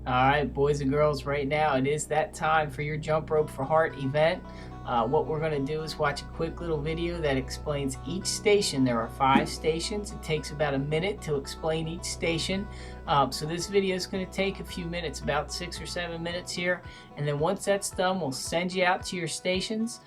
All right, boys and girls, right now it is that time for your Jump Rope for Heart event. What we're going to do is watch a quick little video that explains each station. There are 5 stations. It takes about a minute to explain each station. So this video is going to take a few minutes, about 6 or 7 minutes here. And then once that's done, we'll send you out to your stations.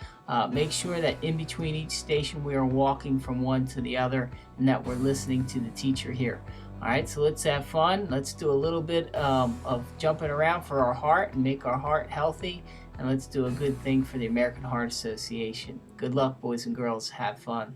Make sure that in between each station we are walking from one to the other and that we're listening to the teacher here. Alright, so let's have fun. Let's do a little bit of jumping around for our heart and make our heart healthy. And let's do a good thing for the American Heart Association. Good luck, boys and girls. Have fun.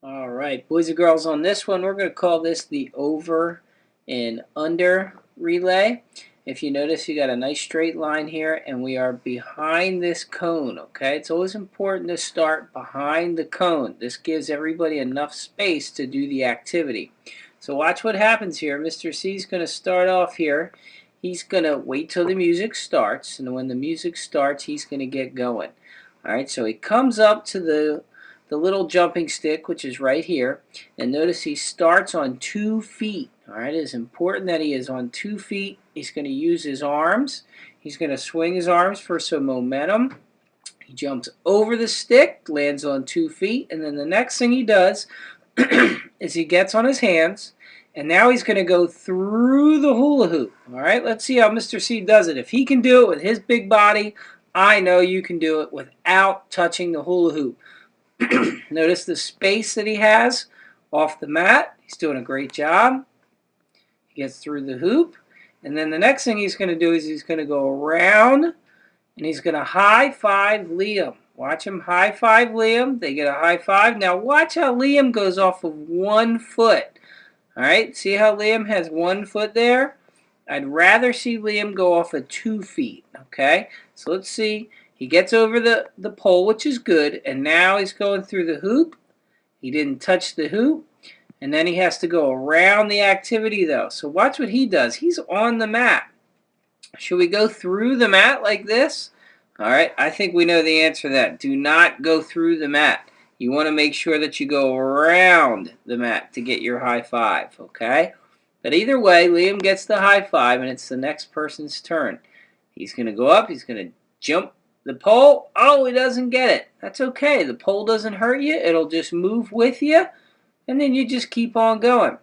Alright, boys and girls, on this one, we're going to call this the over and under relay. If you notice, you got a nice straight line here, and we are behind this cone, okay? It's always important to start behind the cone. This gives everybody enough space to do the activity. So watch what happens here. Mr. C is going to start off here. He's going to wait till the music starts, and when the music starts, he's going to get going. All right, so he comes up to the little jumping stick, which is right here, and notice he starts on 2 feet. All right, it's important that he is on 2 feet. He's going to use his arms. He's going to swing his arms for some momentum. He jumps over the stick, lands on 2 feet, and then the next thing he does is he gets on his hands, and now he's going to go through the hula hoop. All right, let's see how Mr. C does it. If he can do it with his big body, I know you can do it without touching the hula hoop. Notice the space that he has off the mat. He's doing a great job. He gets through the hoop. And then the next thing he's going to do is he's going to go around and he's going to high five Liam. Watch him high five Liam. They get a high five. Now watch how Liam goes off of 1 foot. All right, see how Liam has 1 foot there? I'd rather see Liam go off of 2 feet. Okay, so let's see. He gets over the pole, which is good, and now he's going through the hoop. He didn't touch the hoop, and then he has to go around the activity, though. So watch what he does. He's on the mat. Should we go through the mat like this? All right, I think we know the answer to that. Do not go through the mat. You want to make sure that you go around the mat to get your high five, okay? But either way, Liam gets the high five, and it's the next person's turn. He's going to go up. He's going to jump the pole. Oh, he doesn't get it. That's okay. The pole doesn't hurt you. It'll just move with you, and then you just keep on going.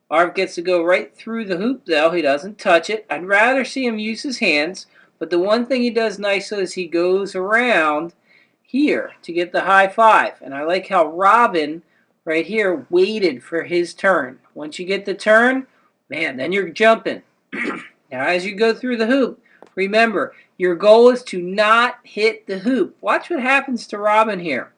Arv gets to go right through the hoop, though. He doesn't touch it. I'd rather see him use his hands, but the one thing he does nicely is he goes around here to get the high five. And I like how Robin right here waited for his turn. Once you get the turn, man, then you're jumping. Now, as you go through the hoop, remember, your goal is to not hit the hoop. Watch what happens to Robin here.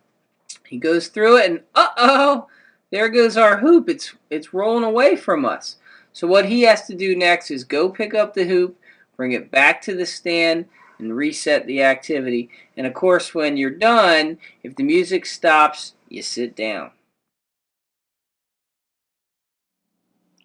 He goes through it, and uh-oh, there goes our hoop. It's rolling away from us. So what he has to do next is go pick up the hoop, bring it back to the stand, and reset the activity. And, of course, when you're done, if the music stops, you sit down.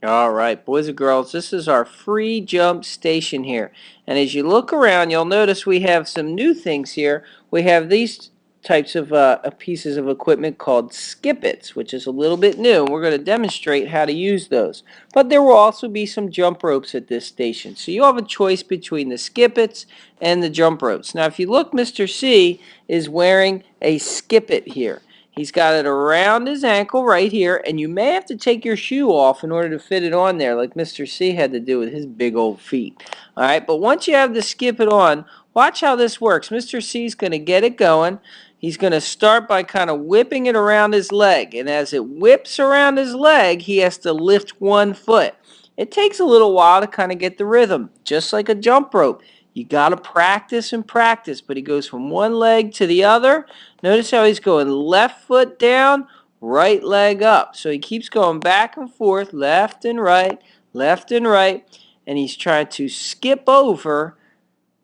All right, boys and girls, this is our free jump station here. And as you look around, you'll notice we have some new things here. We have these types of pieces of equipment called skippets, which is a little bit new. We're going to demonstrate how to use those. But there will also be some jump ropes at this station. So you have a choice between the skippets and the jump ropes. Now, if you look, Mr. C is wearing a skippet here. He's got it around his ankle right here, and you may have to take your shoe off in order to fit it on there, like Mr. C had to do with his big old feet. All right, but once you have the skippet on, watch how this works. Mr. C is going to get it going. He's going to start by kind of whipping it around his leg, and as it whips around his leg, he has to lift 1 foot. It takes a little while to kind of get the rhythm, just like a jump rope. You got to practice and practice, but he goes from one leg to the other. Notice how he's going left foot down, right leg up. So he keeps going back and forth, left and right, and he's trying to skip over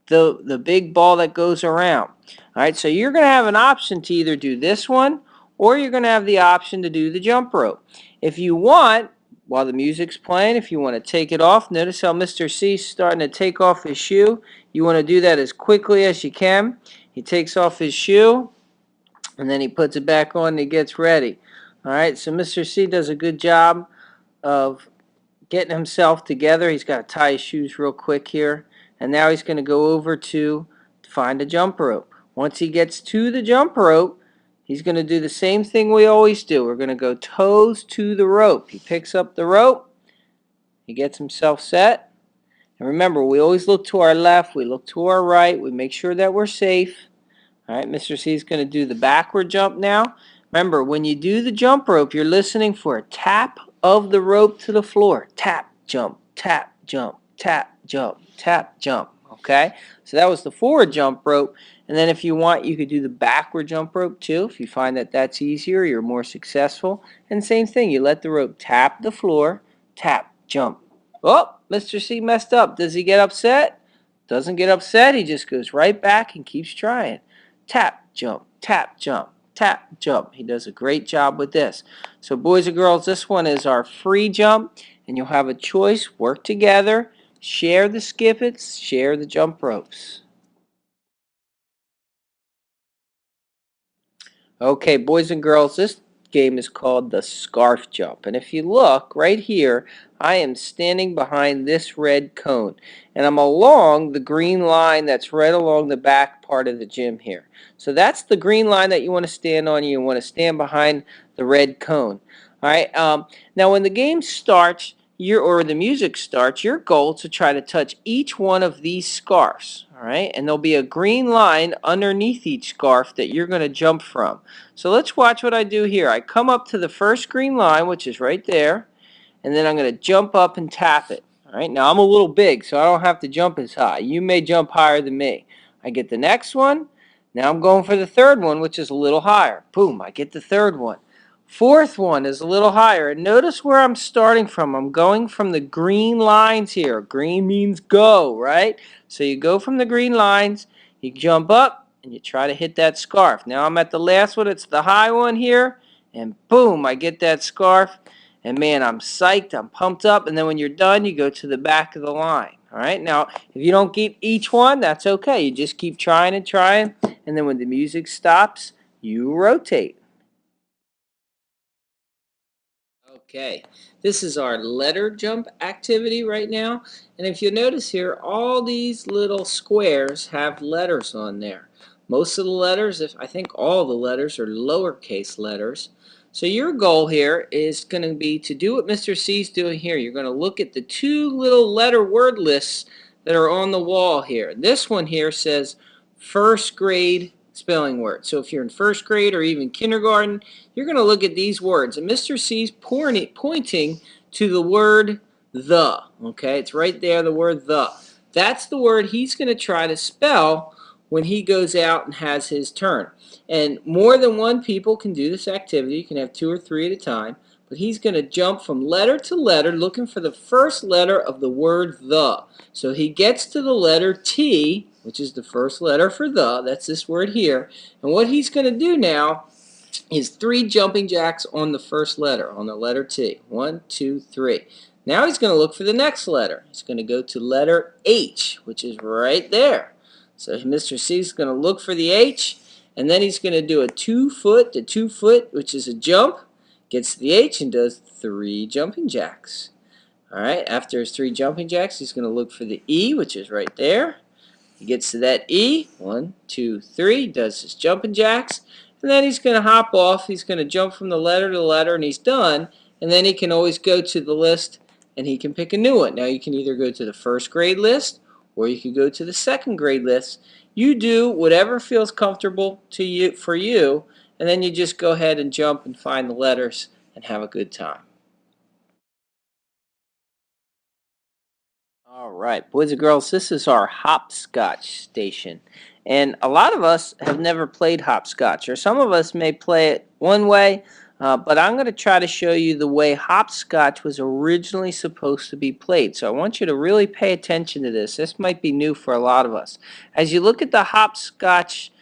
the big ball that goes around. All right, so you're going to have an option to either do this one or you're going to have the option to do the jump rope. If you want, while the music's playing, if you want to take it off, notice how Mr. C is starting to take off his shoe. You want to do that as quickly as you can. He takes off his shoe, and then he puts it back on and he gets ready. All right, so Mr. C does a good job of getting himself together. He's got to tie his shoes real quick here. And now he's going to go over to find a jump rope. Once he gets to the jump rope, he's going to do the same thing we always do. We're going to go toes to the rope. He picks up the rope. He gets himself set. And remember, we always look to our left. We look to our right. We make sure that we're safe. All right, Mr. C is going to do the backward jump now. Remember, when you do the jump rope, you're listening for a tap of the rope to the floor. Tap, jump, tap, jump, tap, jump, tap, jump. Okay? So that was the forward jump rope. And then if you want, you could do the backward jump rope too. If you find that that's easier, you're more successful. And same thing, you let the rope tap the floor, tap, jump. Oh, Mr. C messed up. Does he get upset? Doesn't get upset. He just goes right back and keeps trying. Tap, jump, tap, jump, tap, jump. He does a great job with this. So boys and girls, this one is our free jump, and you'll have a choice. Work together, share the skippets, share the jump ropes. Okay, boys and girls, this game is called the scarf jump. And if you look right here, I am standing behind this red cone. And I'm along the green line that's right along the back part of the gym here. So that's the green line that you want to stand on. You want to stand behind the red cone. All right. Now, when the game starts, or the music starts, your goal is to try to touch each one of these scarves. All right. And there'll be a green line underneath each scarf that you're going to jump from. So let's watch what I do here. I come up to the first green line, which is right there, and then I'm going to jump up and tap it. All right, now I'm a little big, so I don't have to jump as high. You may jump higher than me. I get the next one. Now I'm going for the third one, which is a little higher. Boom, I get the third one. Fourth one is a little higher. And notice where I'm starting from. I'm going from the green lines here. Green means go, right? So you go from the green lines, you jump up, and you try to hit that scarf. Now I'm at the last one. It's the high one here. And boom, I get that scarf. And man, I'm psyched. I'm pumped up. And then when you're done, you go to the back of the line. All right. Now, if you don't get each one, that's okay. You just keep trying and trying. And then when the music stops, you rotate. Okay, this is our letter jump activity right now. And if you notice here, all these little squares have letters on there. Most of the letters, I think all the letters are lowercase letters. So your goal here is going to be to do what Mr. C is doing here. You're going to look at the two little letter word lists that are on the wall here. This one here says first grade spelling word. So if you're in first grade or even kindergarten, you're going to look at these words. And Mr. C's pointing to the word the. Okay, it's right there, the word the. That's the word he's going to try to spell when he goes out and has his turn. And more than one people can do this activity. You can have 2 or 3 at a time. But he's going to jump from letter to letter looking for the first letter of the word the. So he gets to the letter T, which is the first letter for the. That's this word here. And what he's going to do now is 3 jumping jacks on the first letter, on the letter T. 1, 2, 3. Now he's going to look for the next letter. He's going to go to letter H, which is right there. So Mr. C is going to look for the H, and then he's going to do a 2 foot to 2 foot, which is a jump, gets to the H and does 3 jumping jacks. All right, after his 3 jumping jacks, he's going to look for the E, which is right there. He gets to that E, 1, 2, 3, does his jumping jacks, and then he's going to hop off. He's going to jump from the letter to letter, and he's done. And then he can always go to the list, and he can pick a new one. Now you can either go to the first grade list, or you can go to the second grade list. You do whatever feels comfortable to you for you, and then you just go ahead and jump and find the letters and have a good time. All right, boys and girls, this is our hopscotch station. And a lot of us have never played hopscotch, or some of us may play it one way, but I'm going to try to show you the way hopscotch was originally supposed to be played. So I want you to really pay attention to this. This might be new for a lot of us. As you look at the hopscotch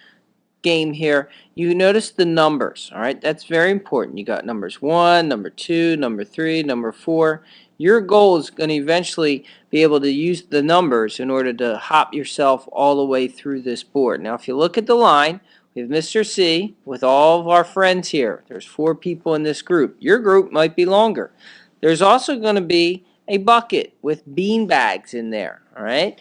game here, you notice the numbers. All right, that's very important. You got numbers 1, number 2, number 3, number 4. Your goal is going to eventually be able to use the numbers in order to hop yourself all the way through this board. Now, if you look at the line, we have Mr. C with all of our friends here. There's 4 people in this group. Your group might be longer. There's also going to be a bucket with bean bags in there. All right.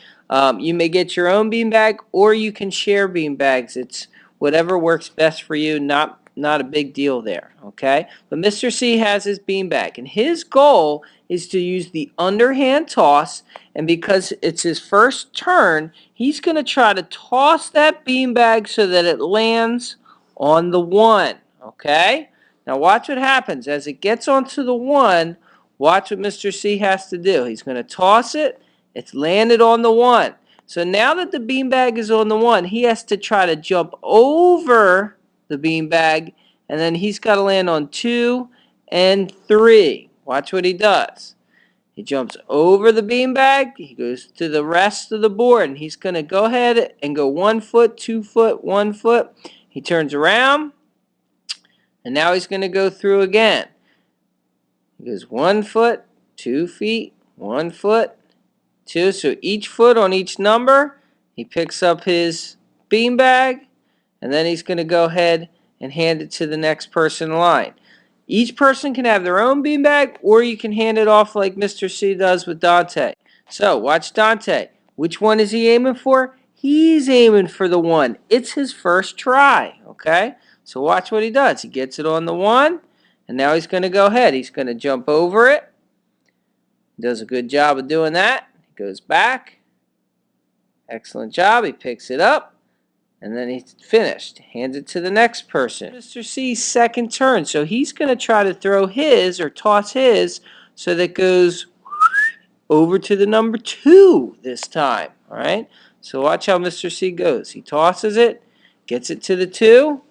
You may get your own bean bag, or you can share bean bags. It's whatever works best for you. Not a big deal there. Okay. But Mr. C has his bean bag, and his goal is to use the underhand toss. And because it's his first turn, he's going to try to toss that bean bag so that it lands on the 1. Okay. Now watch what happens as it gets onto the 1. Watch what Mr. C has to do. He's going to toss it. It's landed on the 1. So now that the beanbag is on the 1, he has to try to jump over the beanbag, and then he's got to land on 2 and 3. Watch what he does. He jumps over the beanbag. He goes to the rest of the board, and he's going to go ahead and go 1 foot, 2 foot, 1 foot. He turns around, and now he's going to go through again. He goes 1 foot, 2 feet, 1 foot, 2. So each foot on each number, he picks up his beanbag, and then he's going to go ahead and hand it to the next person in line. Each person can have their own beanbag, or you can hand it off like Mr. C does with Dante. So watch Dante. Which one is he aiming for? He's aiming for the 1. It's his first try, okay? So watch what he does. He gets it on the 1. And now he's going to go ahead. He's going to jump over it. Does a good job of doing that. He goes back. Excellent job. He picks it up. And then he's finished. Hands it to the next person. Mr. C's second turn. So he's going to try to throw his or toss his so that goes over to the number 2 this time. All right. So watch how Mr. C goes. He tosses it. Gets it to the 2.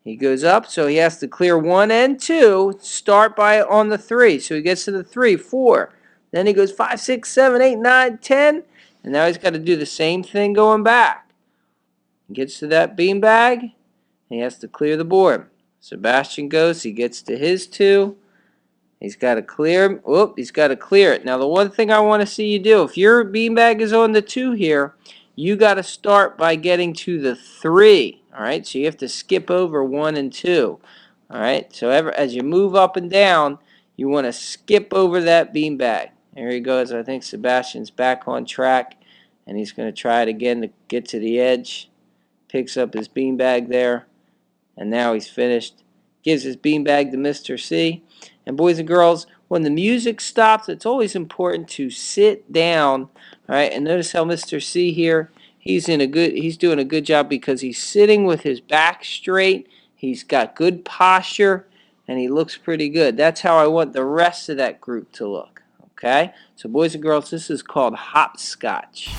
He goes up, so he has to clear 1 and 2. Start by on the 3. So he gets to the 3, 4. Then he goes 5, 6, 7, 8, 9, 10. And now he's got to do the same thing going back. He gets to that beanbag, and he has to clear the board. Sebastian goes, he gets to his 2. He's got to clear. He's got to clear it. Now, the one thing I want to see you do, if your beanbag is on the 2 here, you got to start by getting to the 3. All right, so you have to skip over 1 and 2. All right, so as you move up and down, you want to skip over that beanbag. There he goes. I think Sebastian's back on track, and he's going to try it again to get to the edge. Picks up his beanbag there, and now he's finished. Gives his beanbag to Mr. C. And boys and girls, when the music stops, it's always important to sit down. All right, and notice how Mr. C here, he's doing a good job because he's sitting with his back straight. He's got good posture, and he looks pretty good. That's how I want the rest of that group to look. Okay, so boys and girls, this is called hopscotch.